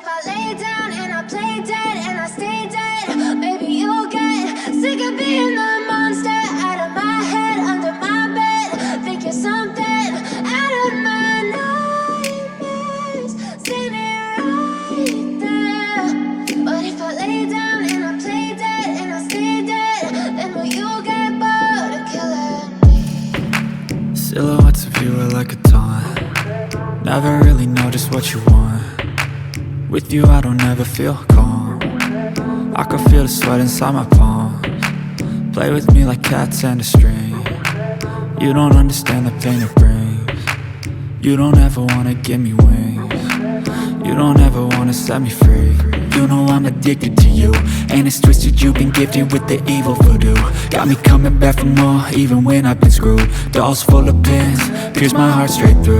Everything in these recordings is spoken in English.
if I lay down and I play dead and I stay dead, maybe you'll get sick of being the monster out of my head, under my bed. Think you're something out of my nightmares, standing right there. But if I lay down and I play dead and I stay dead, then will you get bored of killing me? Silhouettes of you are like a taunt. Never really know just what you want. With you I don't ever feel calm. I can feel the sweat inside my palms. Play with me like cats and a string. You don't understand the pain it brings. You don't ever wanna give me wings. You don't ever wanna set me free. You know I'm addicted to you, and it's twisted, you've been gifted with the evil voodoo. Got me coming back for more, even when I've been screwed. Dolls full of pins, pierce my heart straight through.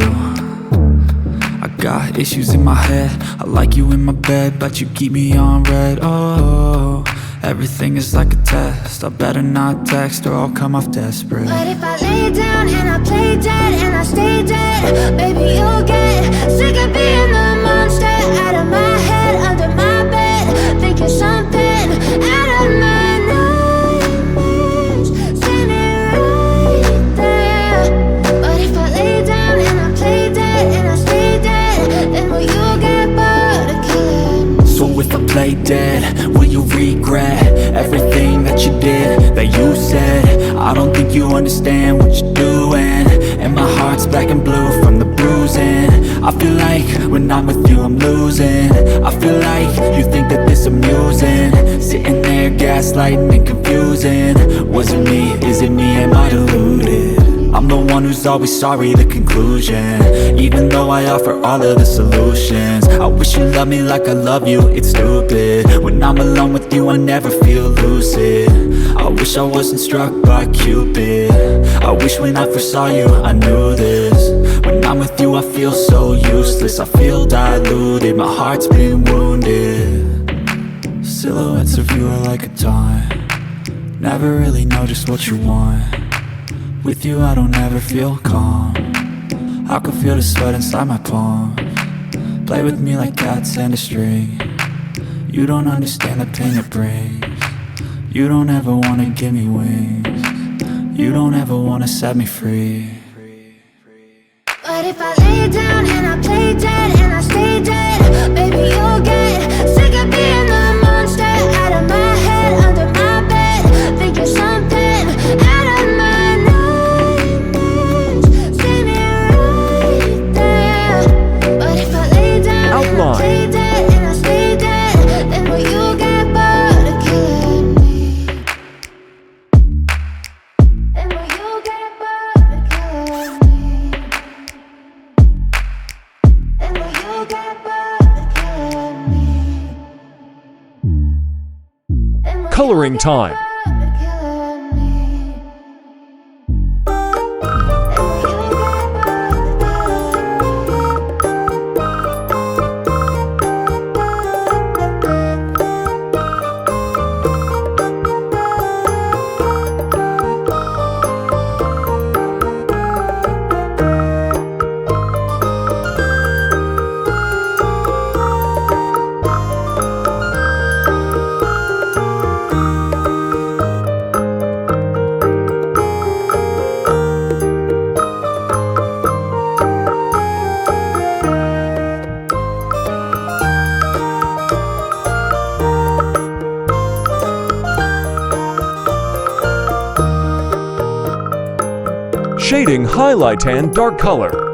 I got issues in my head, I like you in my bed, but you keep me on red. Oh, everything is like a test, I better not text or I'll come off desperate. But if I lay down and I play dead and I stay dead, maybe you'll get sick of being the monster out of my head, under my bed. Think you're something out of my nightmares, standing right there. But if I lay down and I play dead and I stay dead, then will you get bored of killing me? So if I play dead, will you regret everything that you did, that you said? I don't think you understand what you're doing, and my heart's black and blue from the bruising. I feel like when I'm with you I'm losing. I feel like you think that this amusing, sitting there gaslighting and confusing. Was it me? Is it me? Am I deluded? I'm the one who's always sorry, the conclusion, even though I offer all of the solutions. I wish you loved me like I love you, it's stupid. When I'm alone with you I never feel lucid. I wish I wasn't struck by Cupid. I wish when I first saw you I knew this. When I'm with you I feel so useless, I feel diluted, my heart's been wounded. Silhouettes of you are like a taunt. Never really know just what you want. With you I don't ever feel calm. I can feel the sweat inside my palms. Play with me like cats and a string. You don't understand the pain it brings. You don't ever wanna give me wings. You don't ever wanna set me free. But if I lay down and I play dead and I stay dead, maybe you'll get sick of being the monster out of my head, under my bed. Think you're something out of my nightmares, standing right there. But if I lay down and I play dead and I stay dead, then will you get bored of killing me? Then will you get bored of killing me? Then will you get bored of killing me? Then will Coloring you get time. bored of killing me? Then will you get Shading, highlight, and dark color.